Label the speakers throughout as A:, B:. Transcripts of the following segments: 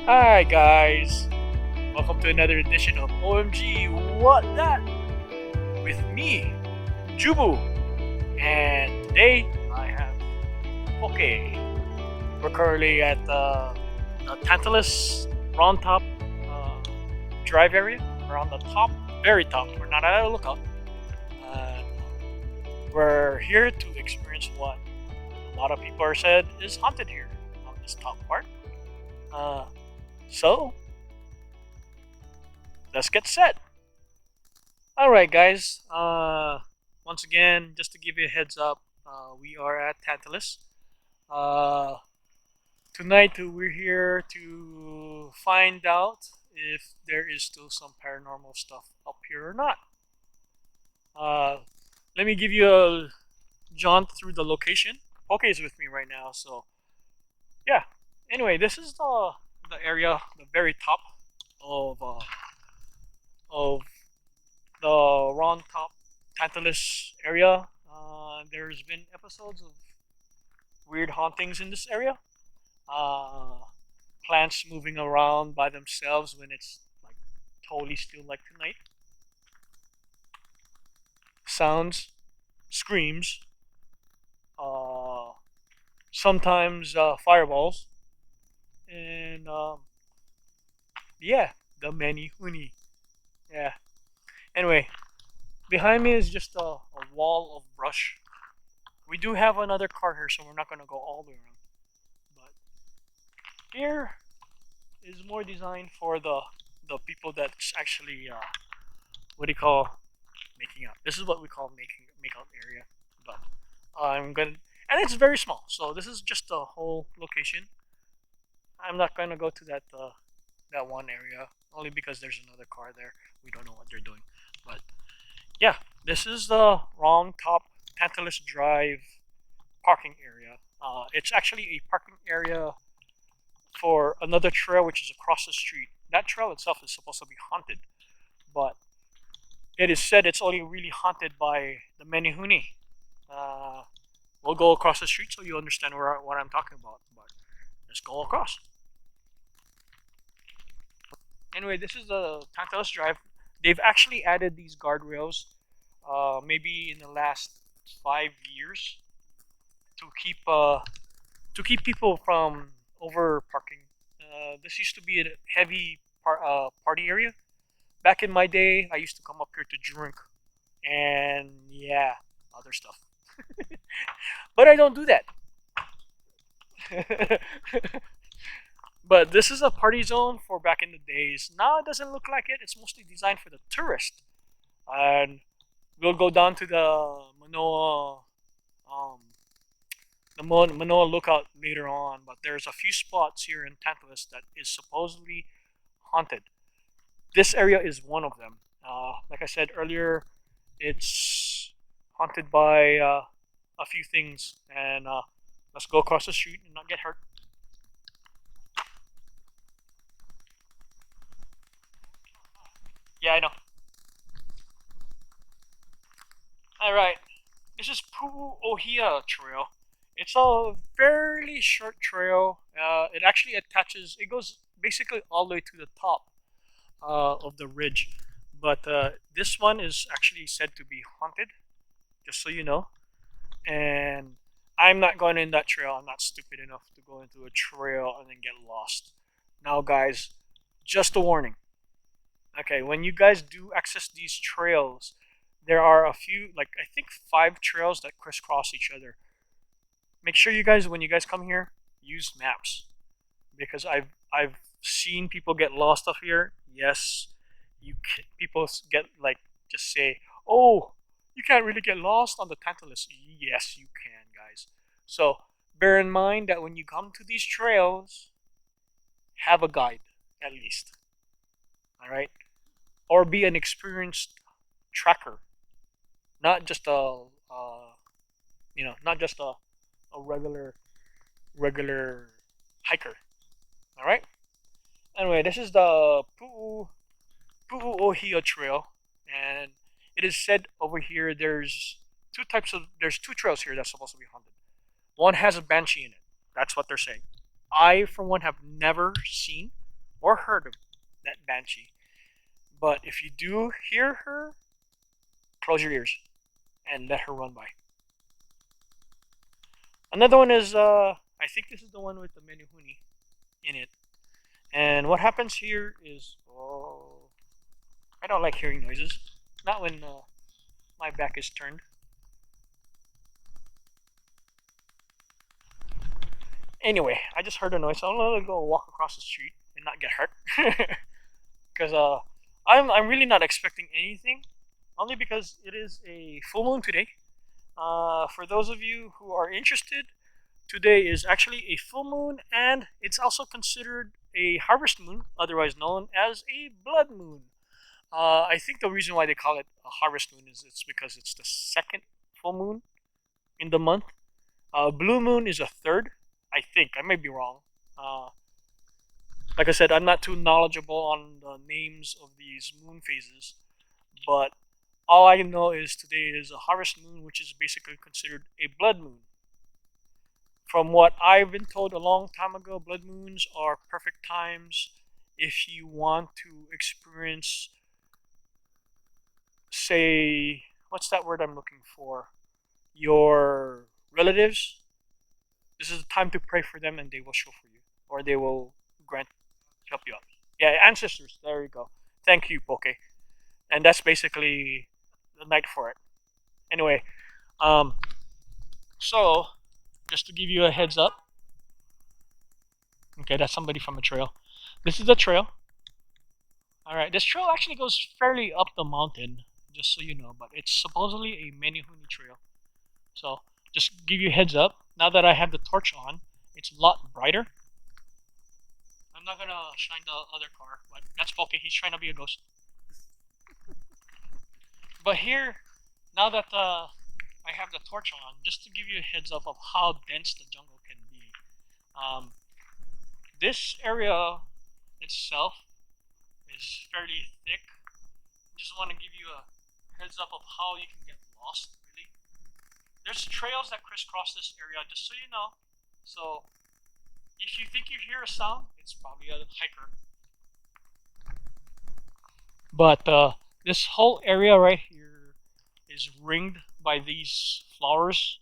A: Hi guys, welcome to another edition of OMG What Dat with me, Jubu, and today I have Poke. We're currently at the tantalus Roundtop drive area. We're on the top, very top. We're not at a lookout. Uh, we're here to experience what a lot of people are said is haunted here on this top part. Uh, so let's get set. All right, guys. Once again, just to give you a heads up, we are at Tantalus. Uh, Tonight, we're here to find out if there is still some paranormal stuff up here or not. Uh, Let me give you a jaunt through the location. Poke is with me right now, so yeah. Anyway, this is the area, the very top of the Ron Top Tantalus area. There's been episodes of weird hauntings in this area. Uh, Plants moving around by themselves when it's like totally still, like tonight. Sounds, screams, uh, sometimes fireballs, and yeah, the many huni. Yeah. Anyway, behind me is just a wall of brush. We do have another car here, so we're not gonna go all the way around. But here is more designed for the people that's actually what do you call making out. This is what we call making make out area. But I'm gonna and it's very small. So this is just the whole location. I'm not gonna go to that one area only because there's another car there. We don't know what they're doing. But yeah, this is the wrong top Tantalus Drive parking area. It's actually a parking area for another trail which is across the street. That trail itself is supposed to be haunted, but it is said it's only really haunted by the Menehune. Uh, we'll go across the street so you understand what I'm talking about. But let's go across. Anyway, this is the Tantalus Drive. They've actually added these guardrails, maybe in the last 5 years, to keep people from over parking. This used to be a heavy party area. Back in my day, I used to come up here to drink and yeah, other stuff. But I don't do that. But this is a party zone for back in the days. Now it doesn't look like it. It's mostly designed for the tourist. And we'll go down to um, the Manoa lookout later on. But there's a few spots here in Tantalus that is supposedly haunted. This area is one of them. Like I said earlier, it's haunted by a few things. And let's go across the street and not get hurt. Yeah, I know. All right. This is Pu'uohia Trail. It's a fairly short trail. It actually attaches. It goes basically all the way to the top of the ridge, but this one is actually said to be haunted. Just so you know. And I'm not going in that trail. I'm not stupid enough to go into a trail and then get lost. Now, guys, just a warning. Okay, when you guys do access these trails, there are a few, like I think 5 trails that crisscross each other. Make sure you guys, when you guys come here, use maps because I've seen people get lost up here. Yes, people get like just say, oh, you can't really get lost on the Tantalus. Yes, you can, guys. So bear in mind that when you come to these trails, have a guide at least. All right, or be an experienced tracker, not just not just a regular hiker. All right. Anyway, this is the Pu'uohia Trail, and it is said over here there's 2 trails here that's supposed to be haunted. One has a banshee in it. That's what they're saying. I, for one, have never seen. or heard of that banshee. But if you do hear her, close your ears and let her run by. Another one is, I think this is the one with the Menuhuni in it. And what happens here is, oh, I don't like hearing noises. Not when my back is turned. Anyway, I just heard a noise, so I'm gonna go walk across the street and not get hurt. Because I'm really not expecting anything, only because it is a full moon today. For those of you who are interested, today is actually a full moon, and it's also considered a harvest moon, otherwise known as a blood moon. I think the reason why they call it a harvest moon is it's because it's the second full moon in the month. Blue moon is a third, I think. I may be wrong. Like I said, I'm not too knowledgeable on the names of these moon phases, but all I know is today is a harvest moon, which is basically considered a blood moon. From what I've been told a long time ago, blood moons are perfect times if you want to experience, say, what's that word I'm looking for? Your relatives. This is the time to pray for them and they will show for you, or they will grant, help you out. Yeah, ancestors, there you go. Thank you, Poke. And that's basically the night for it. Anyway, so just to give you a heads up. Okay, that's somebody from a trail. This is the trail. Alright, this trail actually goes fairly up the mountain, just so you know, but it's supposedly a Menehune trail. So, just give you a heads up. Now that I have the torch on, it's a lot brighter. I'm not gonna shine the other car, but that's Poke. He's trying to be a ghost. But here, now that I have the torch on, just to give you a heads up of how dense the jungle can be. This area itself is fairly thick. Just want to give you a heads up of how you can get lost, really. There's trails that crisscross this area, just so you know. So, if you think you hear a sound, it's probably a hiker. But this whole area right here is ringed by these flowers.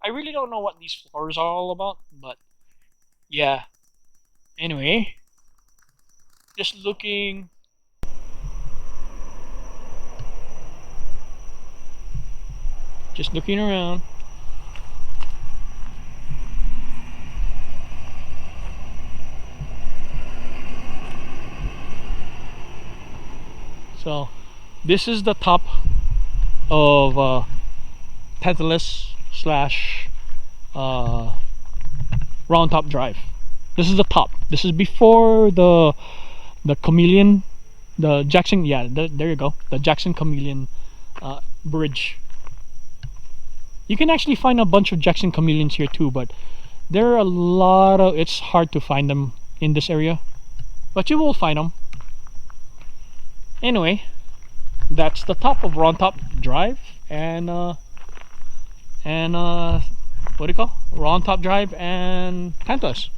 A: I really don't know what these flowers are all about, but yeah. Anyway, just looking. Just looking around. So, this is the top of tantalus slash Roundtop Drive. This is the top. This is before the chameleon, the Jackson. Yeah, there you go. The Jackson Chameleon bridge. You can actually find a bunch of Jackson chameleons here too, but there are a lot of. It's hard to find them in this area, but you will find them. Anyway, that's the top of Roundtop Drive, and what do you call Roundtop Drive and tantalus.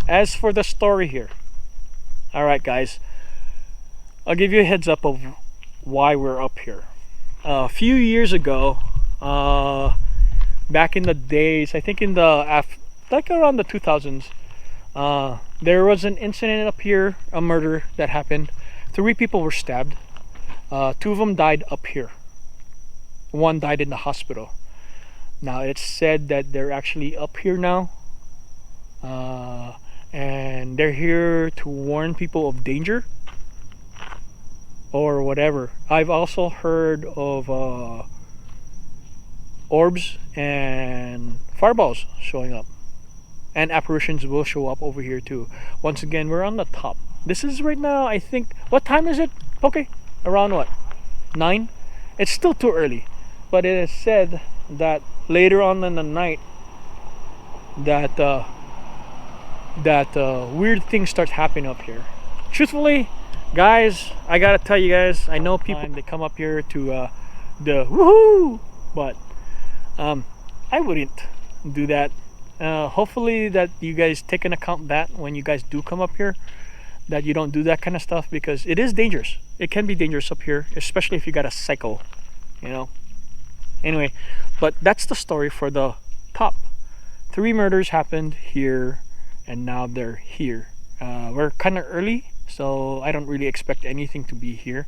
A: As for the story here, all right, guys, I'll give you a heads up of why we're up here. A few years ago, back in the days, I think in the like around the 2000s. There was an incident up here, a murder that happened. 3 people were stabbed. 2 of them died up here. 1 died in the hospital. Now it's said that they're actually up here now, and they're here to warn people of danger or whatever. I've also heard of orbs and fireballs showing up. And apparitions will show up over here too. Once again, we're on the top. This is right now, I think, what time is it? Okay, around what? 9? It's still too early, but it is said that later on in the night that weird things start happening up here. Truthfully, guys, I gotta tell you guys, I know people, they come up here to the woohoo, but I wouldn't do that. Hopefully that you guys take into account that when you guys do come up here, that you don't do that kind of stuff because it is dangerous. It can be dangerous up here, especially if you got a cycle, you know. Anyway, but that's the story for the top. 3 murders happened here, and now they're here. We're kind of early, so I don't really expect anything to be here.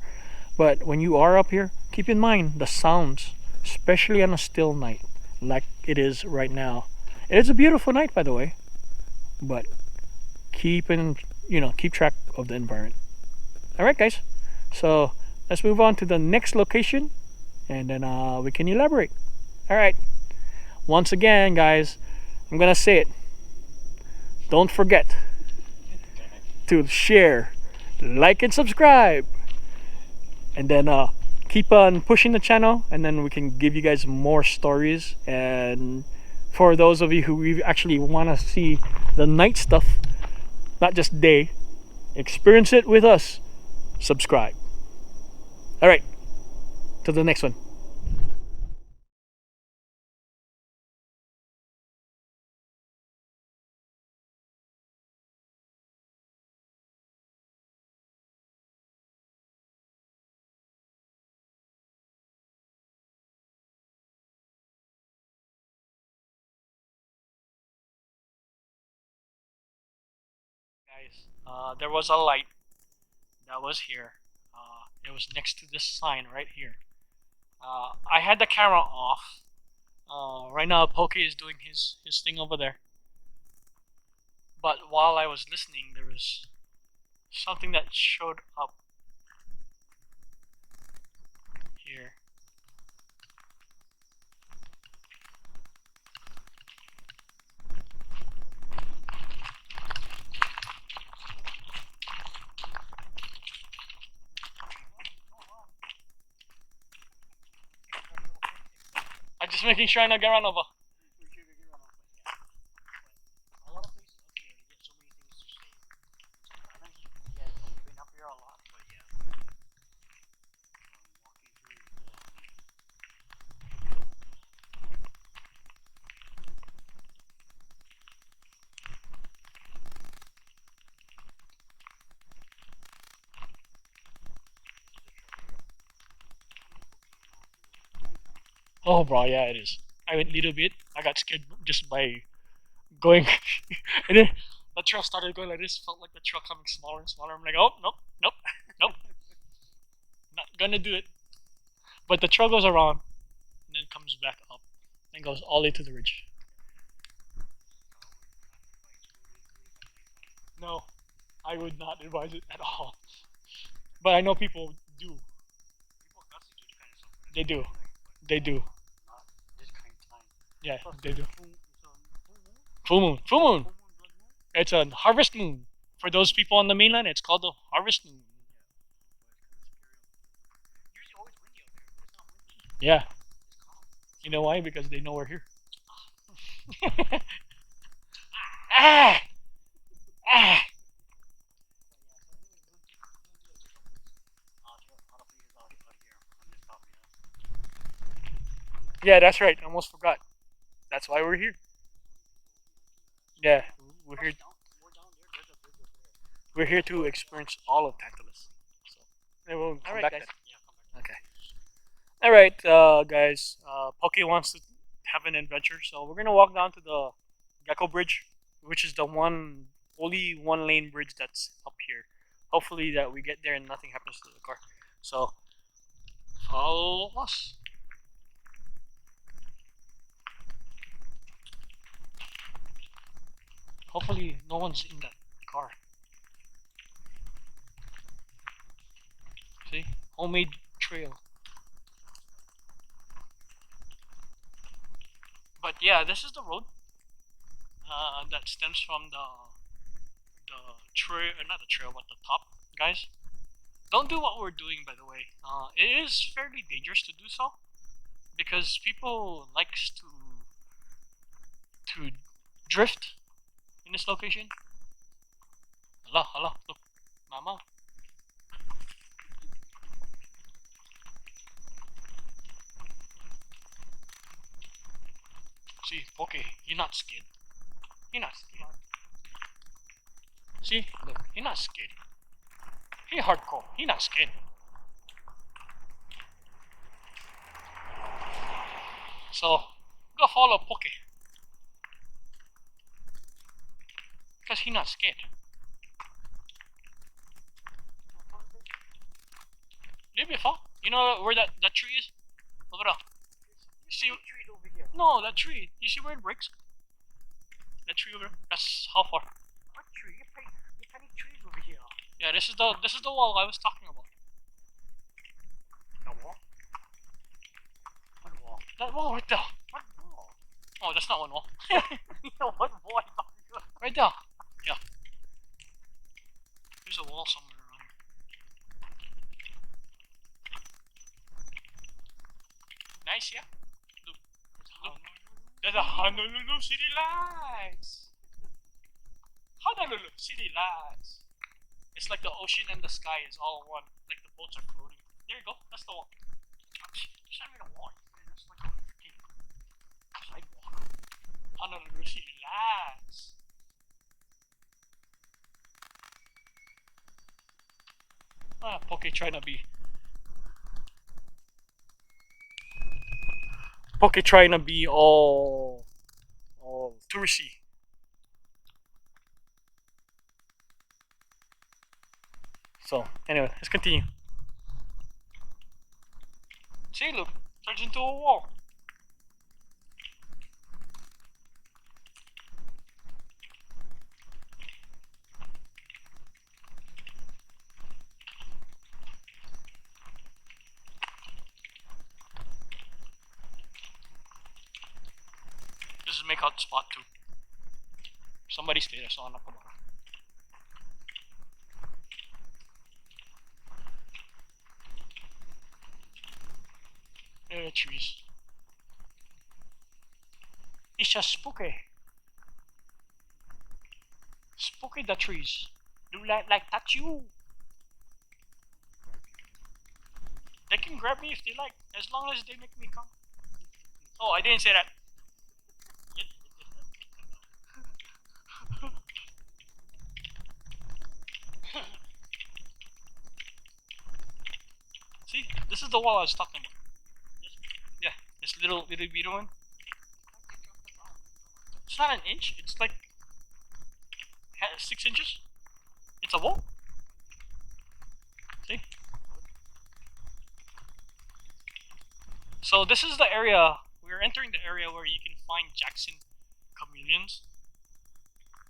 A: But when you are up here, keep in mind the sounds, especially on a still night, like it is right now. It's a beautiful night, by the way, but keep track of the environment. All right, guys. So let's move on to the next location, and then we can elaborate. All right. Once again, guys, I'm gonna say it. Don't forget to share, like, and subscribe, and then keep on pushing the channel, and then we can give you guys more stories. And for those of you who actually want to see the night stuff, not just day, experience it with us, subscribe. All right, to the next one. Guys, there was a light that was here. It was next to this sign right here. I had the camera off. Right now, Pokey is doing his thing over there. But while I was listening, there was something that showed up here. I'm just making sure I don't get run over. Oh, bro, yeah, it is. I went a little bit. I got scared just by going, and then the trail started going like this. Felt like the trail coming smaller and smaller. I'm like, oh, nope, nope, nope, not gonna do it. But the trail goes around and then comes back up and goes all the way to the ridge. No, I would not advise it at all. But I know people do. They do. They do. Yeah, they do. Full moon. Full moon. It's a harvest moon. For those people on the mainland, it's called the harvest moon. Yeah. You know why? Because they know we're here. Ah! Ah! Yeah, that's right. I almost forgot. That's why we're here. Yeah, we're here. We're here to experience all of Tantalus. So, and we'll come back then. Okay. All right, guys. Poke wants to have an adventure, so we're gonna walk down to the Gecko Bridge, which is the only one lane bridge that's up here. Hopefully that we get there and nothing happens to the car. So follow us. Hopefully no one's in that car. See, homemade trail. But yeah, this is the road that stems from the trail, not the trail, but the top, guys. Don't do what we're doing, by the way. It is fairly dangerous to do so because people likes to drift in this location. Hala, hala, look, mama. See, okay, you're not scared. He not scared. See, look, he not scared. He hardcore. He not scared. So go follow Poke because he not scared. Did you fall? You know where that tree is? Look it up. You see?
B: Tree over here.
A: No, that tree. You see where it breaks? That tree over there. That's how far.
B: What tree? You plenty trees over here.
A: Yeah, this is the wall I was talking about.
B: The wall? What wall?
A: That wall right there.
B: What wall?
A: Oh, that's not one wall.
B: You know what wall I'm talking about?
A: Right there. Yeah. There's a wall somewhere around here. Nice, yeah. Look. There's a Honolulu City Lights. Honolulu City Lights. It's like the ocean and the sky is all one. Like the boats are floating. There you go. That's the wall.
B: It's not even a wall, man. It's like a freaking sidewalk.
A: Honolulu City Lights. Poke trying to be. Poke trying to be all touristy. So anyway, let's continue. See, look, turns into a wall. This is make out spot too. Somebody stayed there, so I'm not gonna. There are trees. It's just spooky. Spooky the trees. Do like touch you. They can grab me if they like, as long as they make me come. Oh, I didn't say that. See, this is the wall I was talking about. Yeah, this little bitty one. It's not an inch. It's like 6 inches. It's a wall. See? So this is the area. We're entering the area where you can find Jackson chameleons.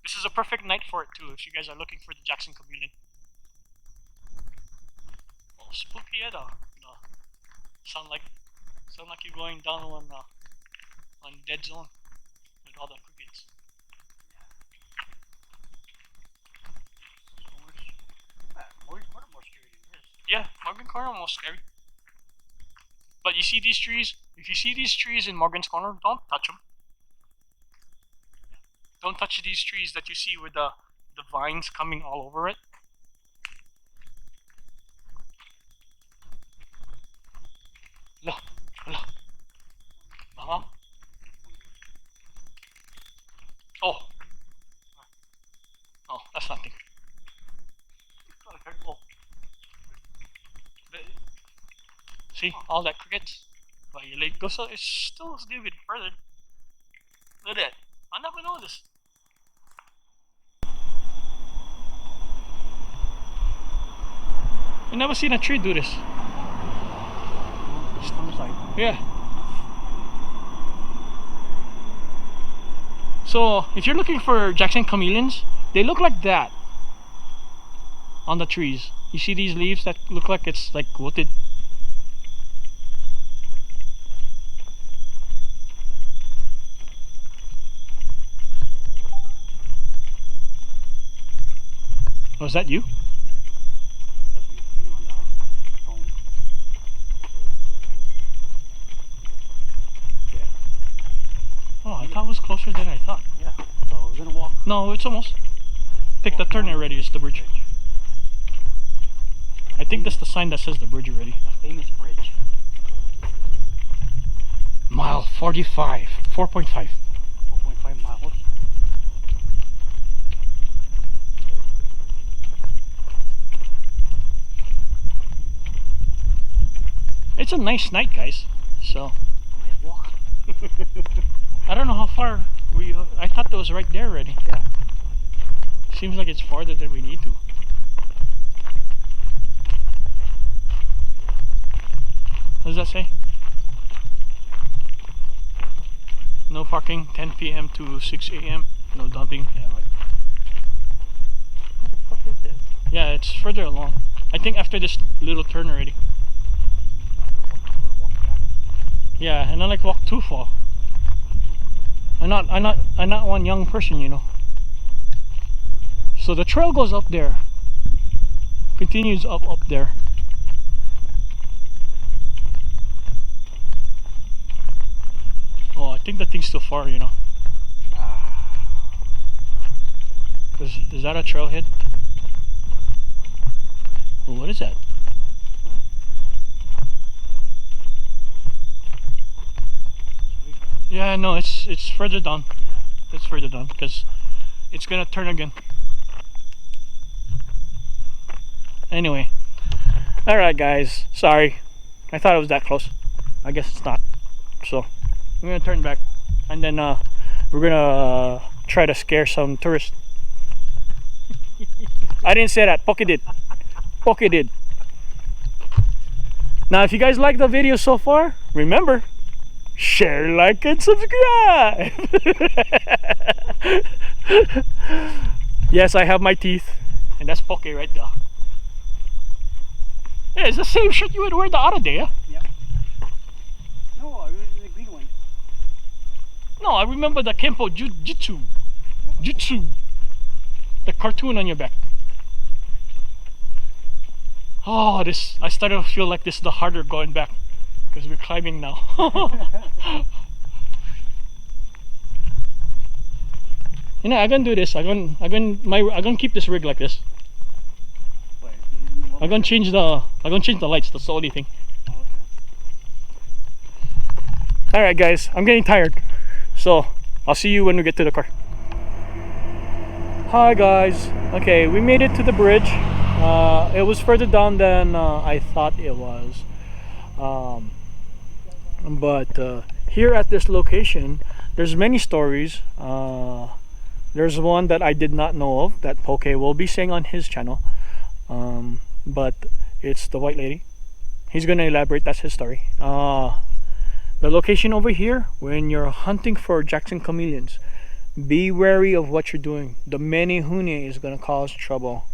A: This is a perfect night for it too, if you guys are looking for the Jackson chameleon. Oh, spooky, yeah, no. Sound like you're going down on dead zone with all the crickets.
B: Morgan Corner more scary than this.
A: Yeah, Morgan Corner more scary. But you see these trees? If you see these trees in Morgan's Corner, don't touch them. Don't touch these trees that you see with the vines coming all over it. Look, look. Mama. Oh. Oh, that's nothing. See, all that crickets. But your leg goes, so it's still a little bit further. Look at that. I never noticed. I never seen a tree do this.
B: Just on the side.
A: Yeah. So if you're looking for Jackson chameleons, they look like that on the trees. You see these leaves that look like it's like wilted. Oh, is that you? Oh, I thought it was closer than I thought.
B: Yeah, so we're gonna walk.
A: No, it's almost. Take the turn already, it's the bridge. I think that's the sign that says the bridge already.
B: The famous bridge.
A: Mile 45, 4.5.
B: 4.5 miles.
A: It's a nice night, guys. So
B: Nice walk.
A: I don't know how far we. I thought that was right there already.
B: Yeah.
A: Seems like it's farther than we need to. What does that say? No parking 10 p.m. to 6 a.m. No dumping. Yeah, right.
B: How the fuck is it?
A: Yeah, it's further along. I think after this little turn already.
B: Walk back.
A: Yeah, and I like walk too far. I'm not one young person, you know. So the trail goes up there. Continues up there. Oh, I think that thing's too far, you know. Is that a trailhead? Well, what is that? Yeah, no, it's further down.
B: Yeah.
A: It's further down because it's gonna turn again. Anyway, all right, guys. Sorry, I thought it was that close. I guess it's not. So I'm gonna turn back, and then we're gonna try to scare some tourists. I didn't say that. Poke did. Poke did. Now, if you guys like the video so far, remember, share, like, and subscribe. Yes, I have my teeth, and that's Poke right there. Yeah, it's the same shirt you would wear the other day, yeah?
B: Yep. No, I was the green one.
A: No, I remember the Kempo Jutsu. The cartoon on your back. Oh, this, I started to feel like this is the harder going back because we're climbing now. You know, I'm gonna do this. I'm gonna keep this rig like this.
B: Wait,
A: I'm gonna change the lights. That's the only thing.
B: Oh, okay.
A: All right, guys, I'm getting tired, so I'll see you when we get to the car. Hi, guys. Okay, we made it to the bridge. It was further down than I thought it was, but here at this location, there's many stories. There's one that I did not know of that Poke will be saying on his channel, but it's the white lady. He's gonna elaborate. That's his story. The location over here, when you're hunting for Jackson chameleons, be wary of what you're doing. The menehune is gonna cause trouble,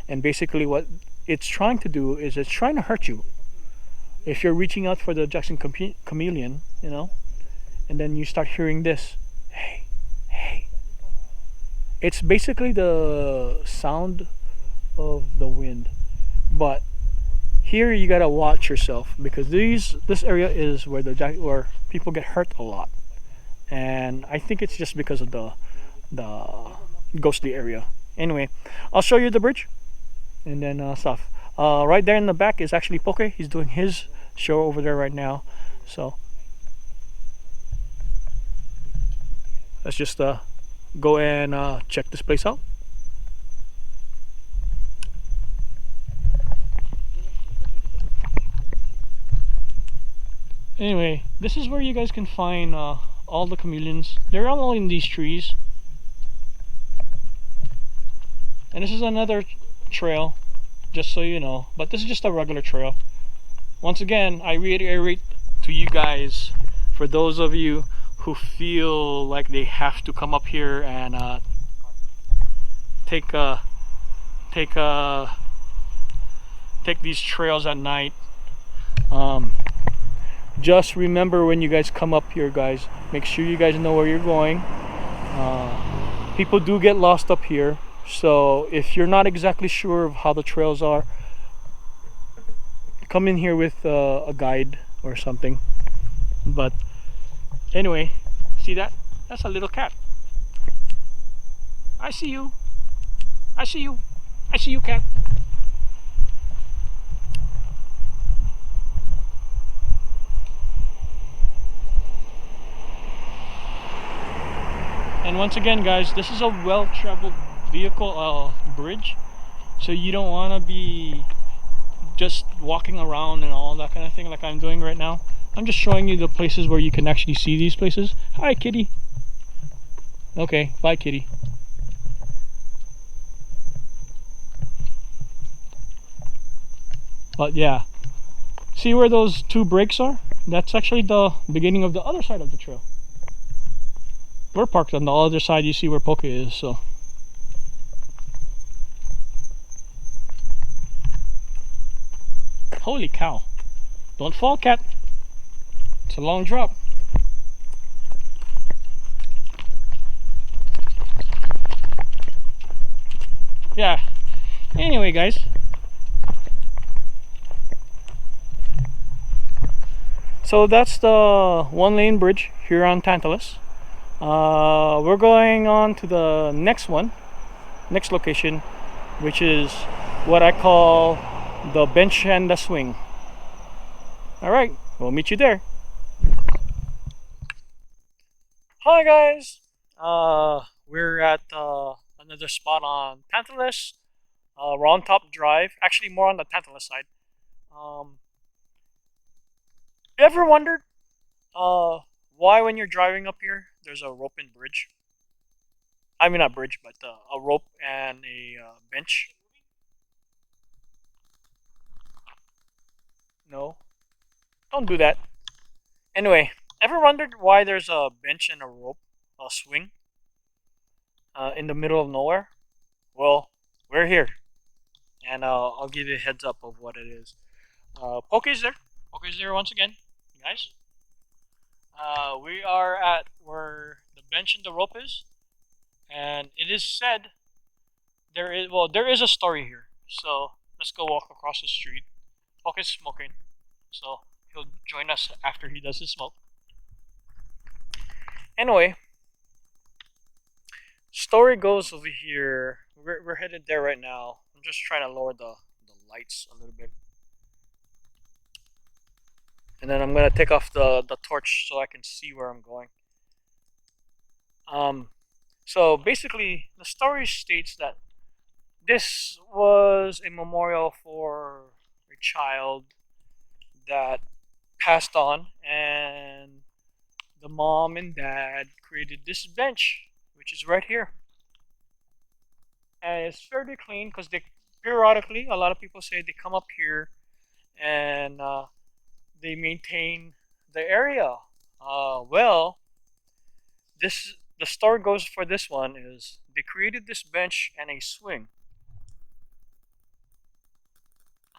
A: and basically what it's trying to do is it's trying to hurt you. If you're reaching out for the Jackson chameleon, you know, and then you start hearing this, hey, hey. It's basically the sound of the wind, but here you gotta watch yourself because this area is where people get hurt a lot, and I think it's just because of the ghostly area. Anyway, I'll show you the bridge, and then stuff. Right there in the back is actually Poke. He's doing his show over there right now, so let's just go and check this place out. Anyway, this is where you guys can find all the chameleons. They're all in these trees, and this is another trail, just so you know, but this is just a regular trail. Once again, I reiterate to you guys, for those of you who feel like they have to come up here and take these trails at night, just remember, when you guys come up here, guys, make sure you guys know where you're going. People do get lost up here, so if you're not exactly sure of how the trails are, come in here with a guide or something. But anyway, see that? That's a little cat. I see you. I see you. I see you, cat. And once again, guys, this is a well-traveled vehicle bridge, so you don't want to be just walking around and all that kind of thing, like I'm doing right now. I'm just showing you the places where you can actually see these places. Hi, kitty. Okay, bye, kitty. But yeah, see where those two breaks are? That's actually the beginning of the other side of the trail. We're parked on the other side. You see where Poke is, so. Holy cow. Don't fall, cat. It's a long drop. Yeah. Anyway, guys. So that's the one-lane bridge here on Tantalus. We're going on to the next one, next location, which is what I call the bench and the swing. Alright, we'll meet you there. Hi guys! We're at another spot on Tantalus, Roundtop Drive. Actually, more on the Tantalus side. You ever wondered why when you're driving up here, there's a rope and bridge? I mean, not bridge, but a rope and a bench. No, don't do that. Anyway, ever wondered why there's a bench and a rope, a swing, in the middle of nowhere? Well, we're here, and I'll give you a heads up of what it is. Poke's there. Poke's there once again, guys. We are at where the bench and the rope is, and it is said there is a story here. So let's go walk across the street. Poke's smoking, so he'll join us after he does his smoke. Anyway, story goes over here. We're headed there right now. I'm just trying to lower the lights a little bit. And then I'm going to take off the torch so I can see where I'm going. So basically, the story states that this was a memorial for a child that passed on, and the mom and dad created this bench, which is right here. And it's fairly clean because they periodically, a lot of people say they come up here and they maintain the area. Well, this the story goes for this one is they created this bench and a swing.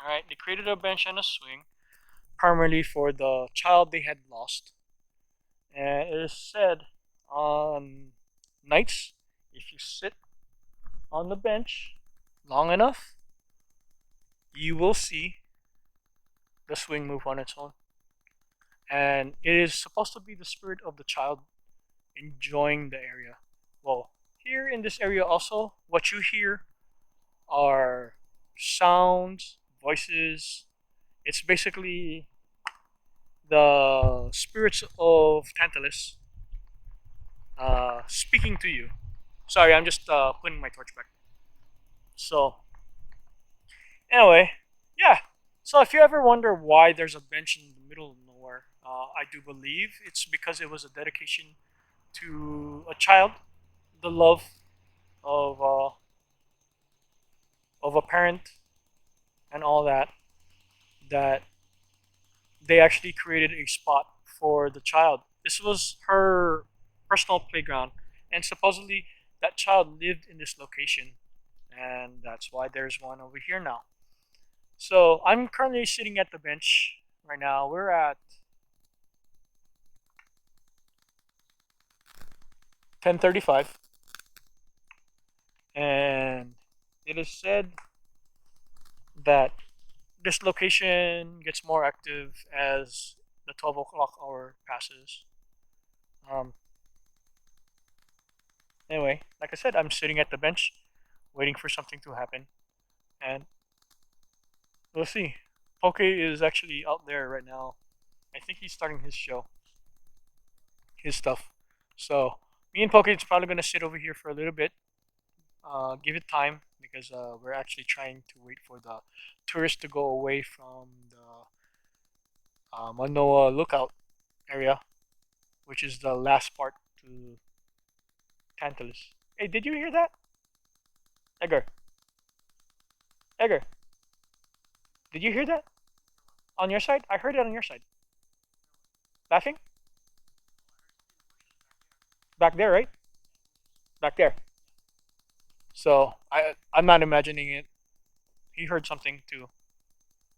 A: All right, they created a bench and a swing primarily for the child they had lost. And it is said on nights, if you sit on the bench long enough, you will see the swing move on its own. And it is supposed to be the spirit of the child enjoying the area. Well, here in this area also, what you hear are sounds, voices. It's basically the spirits of Tantalus speaking to you. Sorry, I'm just putting my torch back. So, anyway, yeah. So if you ever wonder why there's a bench in the middle of nowhere, I do believe it's because it was a dedication to a child, the love of a parent, and all that. That they actually created a spot for the child. This was her personal playground, and supposedly that child lived in this location, and that's why there's one over here now. So I'm currently sitting at the bench right now. We're at 10:35, and it is said that this location gets more active as the 12 o'clock hour passes. Um, anyway, like I said, I'm sitting at the bench waiting for something to happen, and we'll see. Poke is actually out there right now. I think he's starting his show, his stuff. So me and Poke is probably gonna sit over here for a little bit, give it time because we're actually trying to wait for the tourists to go away from the Manoa lookout area, which is the last part to Tantalus. Hey, did you hear that? Edgar, Edgar, did you hear that on your side? I heard it on your side. Laughing? Back there, right? Back there. So I'm not imagining it. He heard something too.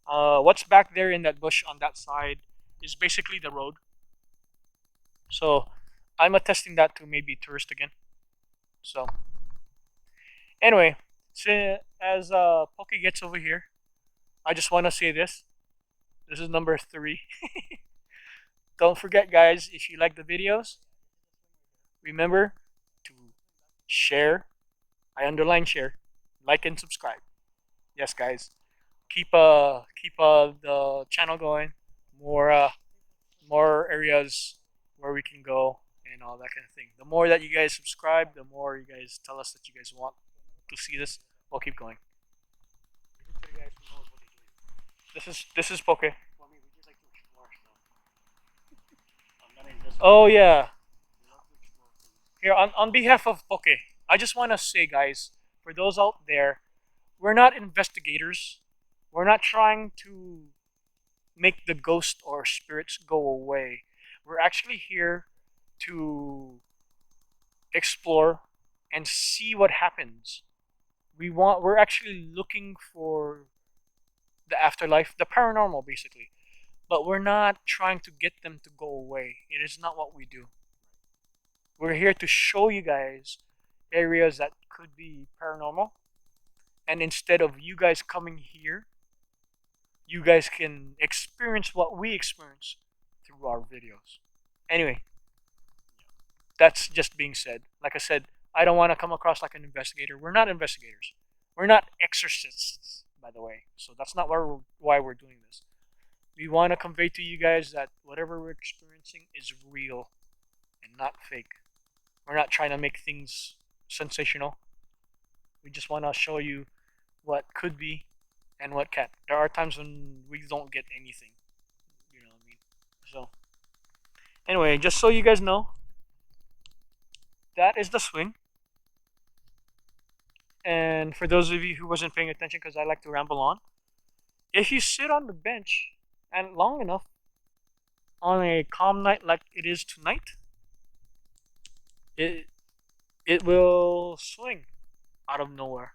A: What's back there in that bush on that side is basically the road. So I'm attesting that to maybe tourist again. So anyway, so as Poke gets over here, I just want to say this. This is number 3. Don't forget, guys, if you like the videos, remember to share. I underline share, like and subscribe. Yes, guys. Keep the channel going. More areas where we can go and all that kind of thing. The more that you guys subscribe, the more you guys tell us that you guys want to see this. We'll keep going. This is Poke. Oh yeah. Here on behalf of Poke, I just want to say, guys, for those out there, we're not investigators. We're not trying to make the ghost or spirits go away. We're actually here to explore and see what happens. We're actually looking for the afterlife, the paranormal basically. But we're not trying to get them to go away. It is not what we do. We're here to show you guys areas that could be paranormal. And instead of you guys coming here, you guys can experience what we experience through our videos. Anyway, that's just being said. Like I said, I don't want to come across like an investigator. We're not investigators. We're not exorcists, by the way. So that's not why we're doing this. We want to convey to you guys that whatever we're experiencing is real and not fake. We're not trying to make things sensational. We just want to show you what could be and what can't. There are times when we don't get anything. You know what I mean? So, anyway, just so you guys know, that is the swing. And for those of you who wasn't paying attention, because I like to ramble on, if you sit on the bench and long enough on a calm night like it is tonight, it will swing out of nowhere.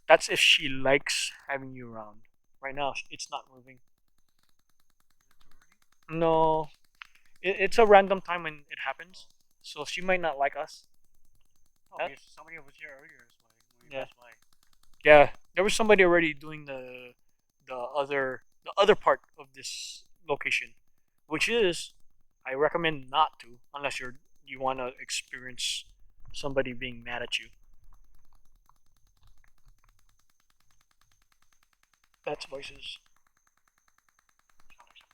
A: That's if she likes having you around. Right now, it's not moving. No, it's a random time when it happens, so she might not like us.
B: Oh, yes, somebody was here earlier. That's why.
A: Yeah.
B: That's why.
A: Yeah, there was somebody already doing the other part of this location, which is I recommend not to unless you want to experience somebody being mad at you. That's voices.
B: Sounds like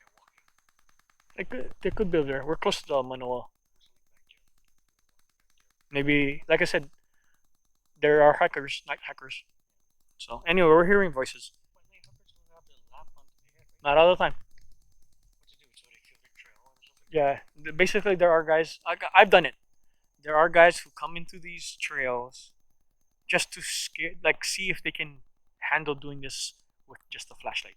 B: somebody walking.
A: They could be over there. We're close to the Manoa. Maybe, like I said, there are hackers, night hackers. So anyway, we're hearing voices.
B: But they hookers will have the lap onto the head, right?
A: Not all the time.
B: What to do? So they kill the trail or something?
A: Yeah, basically there are guys. I've done it. There are guys who come into these trails just to scare, like, see if they can handle doing this with just a flashlight.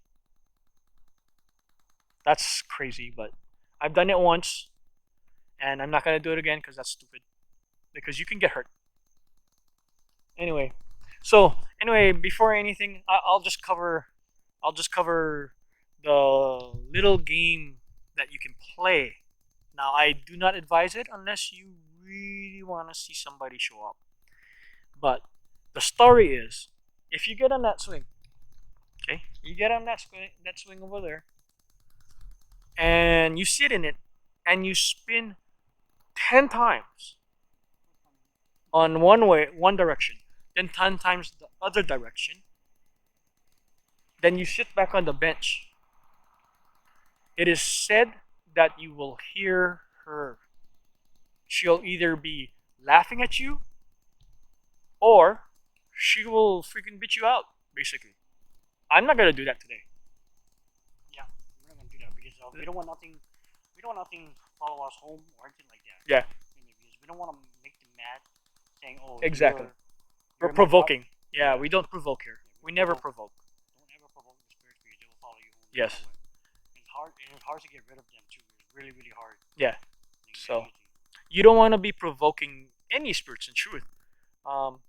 A: That's crazy, but I've done it once, and I'm not gonna do it again because that's stupid. Because you can get hurt. Anyway, before anything, I'll just cover the little game that you can play. Now, I do not advise it unless you really want to see somebody show up. But the story is, if you get on that swing, okay, you get on that swing over there, and you sit in it, and you spin 10 times on one direction, then 10 times the other direction, then you sit back on the bench. It is said that you will hear her. She'll either be laughing at you or she will freaking beat you out. Basically, I'm not gonna do that today.
B: Yeah, we're not gonna do that because we don't want nothing. We don't want nothing follow us home or anything like that.
A: Yeah,
B: Because we don't want to make them mad, saying, "Oh,
A: exactly.
B: you're
A: We're
B: in my
A: provoking. Yeah,
B: Yeah.
A: we don't provoke here.
B: Yeah,
A: We
B: we
A: never
B: provoke.
A: provoke.
B: Don't ever provoke the spirits because they will follow you home no matter
A: Yes.
B: what. It's hard. It's hard to get rid of them too. It's really, really hard.
A: Yeah.
B: It's
A: So
B: not easy.
A: you don't want to be provoking any spirits in truth. Um,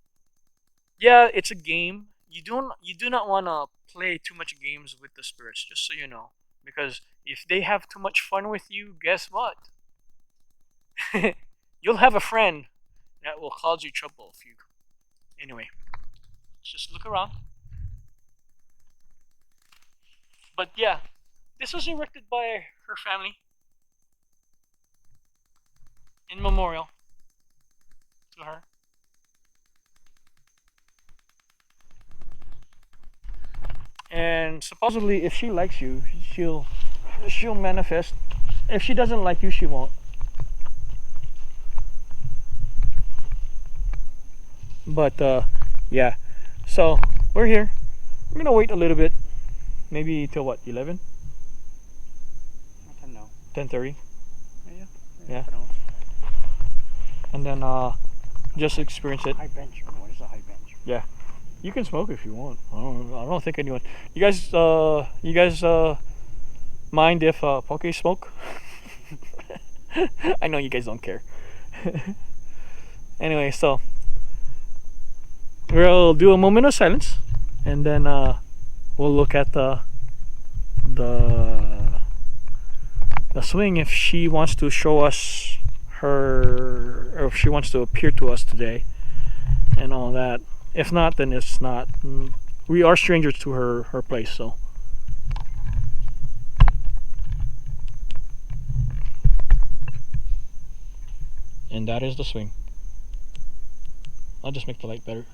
A: yeah, it's a game. You do not want to play too much games with the spirits, just so you know, because if they have too much fun with you, guess what? You'll have a friend that will cause you trouble if you. Anyway, just look around. But yeah, this was erected by her family in memorial to her. And supposedly, if she likes you, she'll manifest. If she doesn't like you, she won't. But yeah, so we're here. I'm gonna wait a little bit, maybe till what 11,
B: I don't know.
A: 10:30,
B: Yeah.
A: Yeah.
B: I don't know.
A: and then just experience it.
B: High bench. What is a high bench?
A: Yeah, you can smoke if you want. I don't think anyone. You guys mind if Poke smoke? I know you guys don't care. Anyway, so we'll do a moment of silence, and then we'll look at the the swing if she wants to show us her, or if she wants to appear to us today, and all that. If not, then it's not. We are strangers to her place, so. And that is the swing. I'll just make the light better.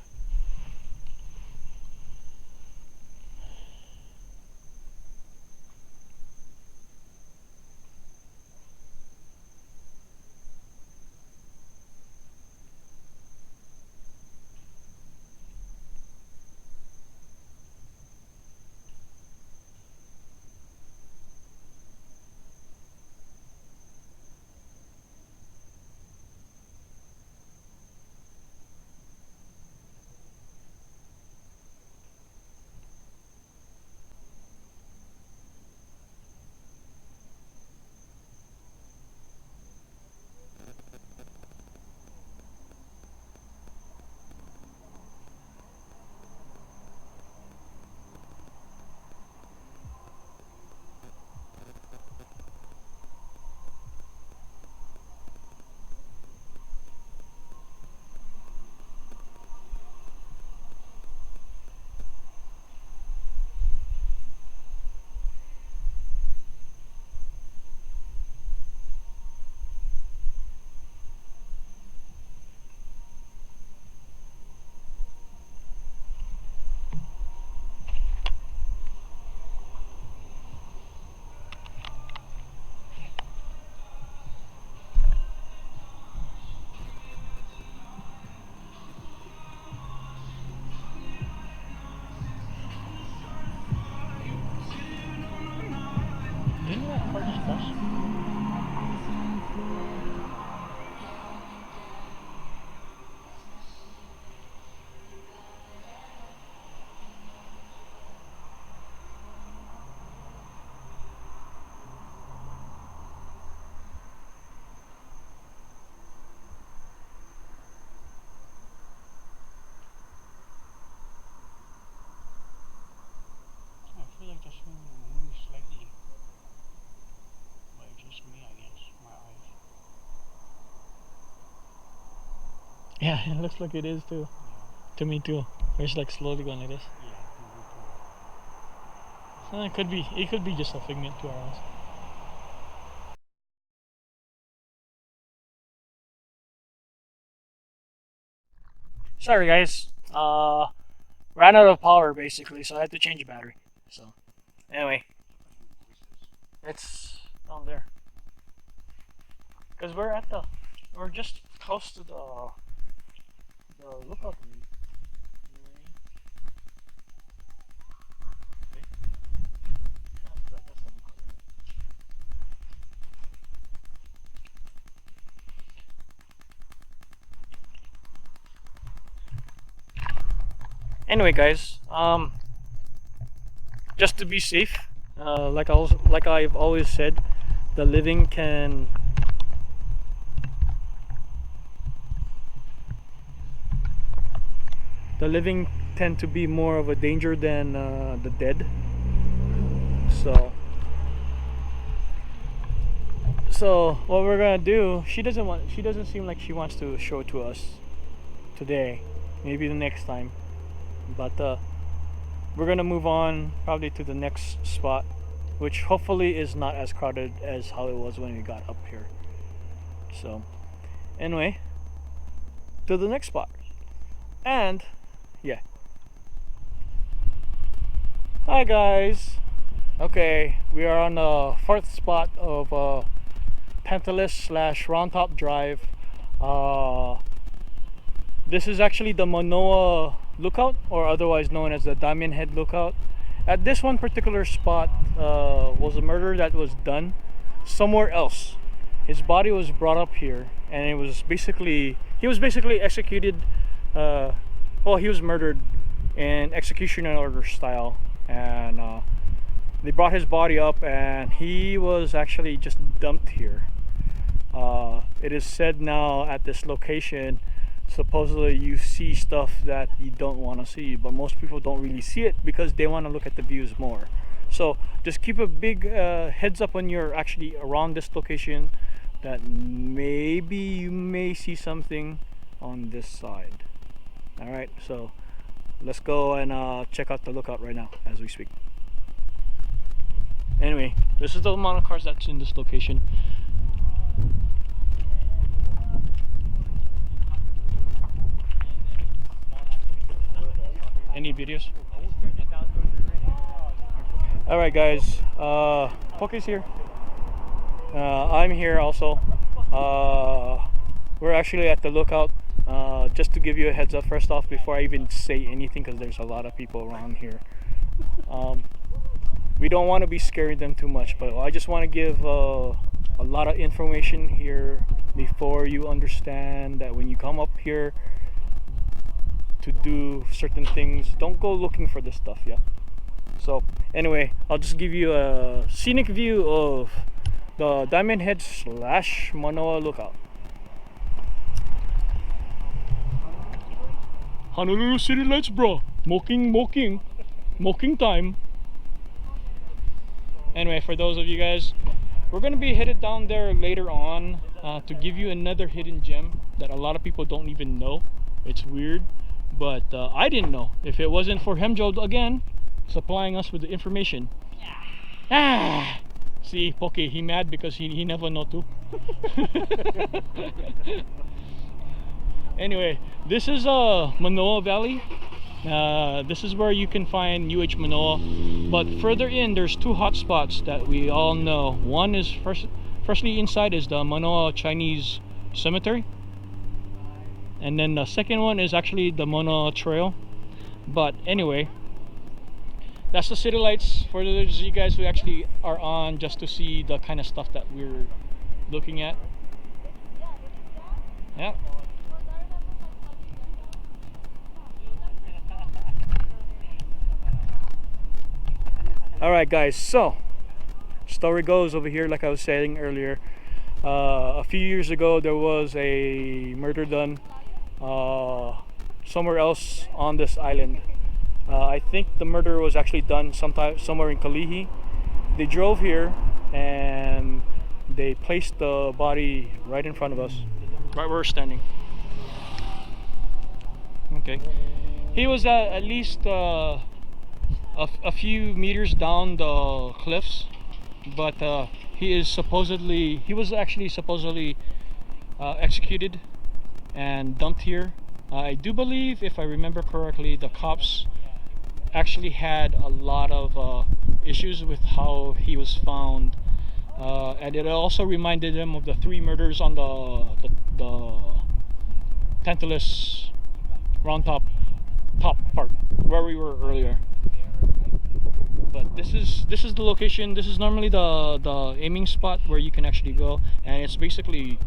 A: Didn't that part just bust?
B: I feel like the swing moves slightly. But it's just me, I guess. My eyes.
A: Yeah, it looks like it is too.
B: Yeah.
A: To me too. It's like slowly going like this.
B: Yeah.
A: It could be. It could be just a figment to our eyes. Sorry, guys. Ran out of power basically, so I had to change the battery. So, anyway, it's down there. Cause we're just close to the lookout. Anyway, guys, just to be safe, like I've always said, the living can the living tend to be more of a danger than the dead. So what we're gonna do? She doesn't seem like she wants to show it to us today. Maybe the next time. But we're gonna move on probably to the next spot, which hopefully is not as crowded as how it was when we got up here. So anyway, to the next spot. And yeah. Hi guys. Okay, we are on the fourth spot of tantalus / Roundtop Drive. This is actually the Manoa Lookout, or otherwise known as the Diamond Head Lookout. At this one particular spot was a murder that was done somewhere else. His body was brought up here, and he was basically executed. Well, he was murdered in execution order style, and they brought his body up, and he was actually just dumped here. It is said now at this location, supposedly you see stuff that you don't want to see, but most people don't really see it because they want to look at the views more. So just keep a big heads up when you're actually around this location, that maybe you may see something on this side. All right, so let's go and check out the lookout right now as we speak. Anyway, this is the amount of cars that's in this location. Any videos? Alright guys, Poke's here. I'm here also. We're actually at the lookout. Just to give you a heads up first off before I even say anything, because there's a lot of people around here. We don't want to be scaring them too much, but I just want to give a lot of information here before you understand that when you come up here to do certain things, don't go looking for this stuff. Yeah. So anyway, I'll just give you a scenic view of the Diamond Head / Manoa Lookout. Honolulu City Lights, bro. Smoking time. Anyway, for those of you guys, we're gonna be headed down there later on to give you another hidden gem that a lot of people don't even know. It's weird, but I didn't know. If it wasn't for Hemjo again supplying us with the information. See, Poke, he mad because he never know too. Anyway, this is Manoa Valley. This is where you can find UH Manoa, but further in there's two hot spots that we all know. One is firstly inside is the Manoa Chinese Cemetery, and then the second one is actually the Manoa Trail. But anyway, that's the city lights for those of you guys who actually are on just to see the kind of stuff that we're looking at. Yeah. Alright guys, so story goes over here, like I was saying earlier, a few years ago there was a murder done somewhere else on this island. I think the murder was actually done somewhere in Kalihi. They drove here and they placed the body right in front of us, right where we're standing. Okay, he was at least a few meters down the cliffs, but he was actually supposedly executed and dumped here. I do believe, if I remember correctly, the cops actually had a lot of issues with how he was found, and it also reminded them of the 3 murders on the tantalus Roundtop top part where we were earlier. But this is the location. This is normally the aiming spot where you can actually go, and it's basically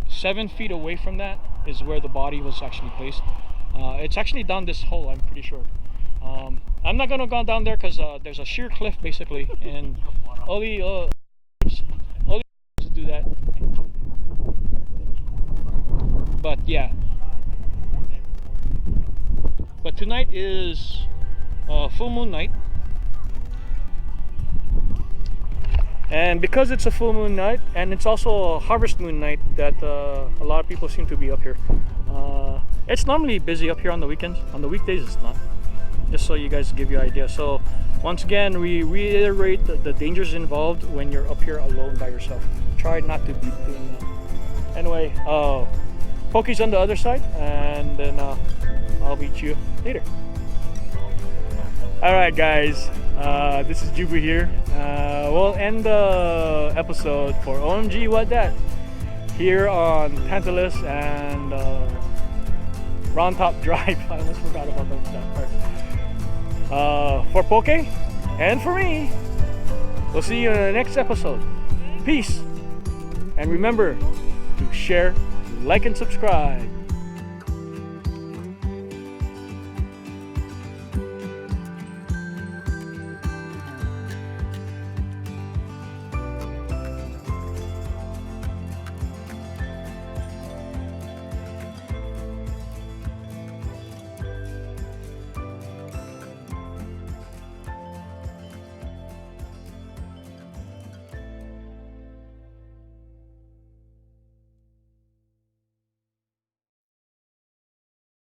A: 7 feet away from that is where the body was actually placed. It's actually down this hole, I'm pretty sure. I'm not gonna go down there because there's a sheer cliff basically, and only only to do that. But yeah, but tonight is full moon night, and because it's a full moon night and it's also a harvest moon night, that a lot of people seem to be up here. It's normally busy up here on the weekends. On the weekdays, it's not. Just so you guys give you an idea. So once again, we reiterate the dangers involved when you're up here alone by yourself. Try not to be doing that. Anyway, Pokey's on the other side, and then I'll meet you later. Alright guys, this is Jubu here. We'll end the episode for OMG WAY DAT here on Tantalus and Roundtop Drive. I almost forgot about that part. For Poke and for me, we'll see you in the next episode. Peace, and remember to share, like, and subscribe.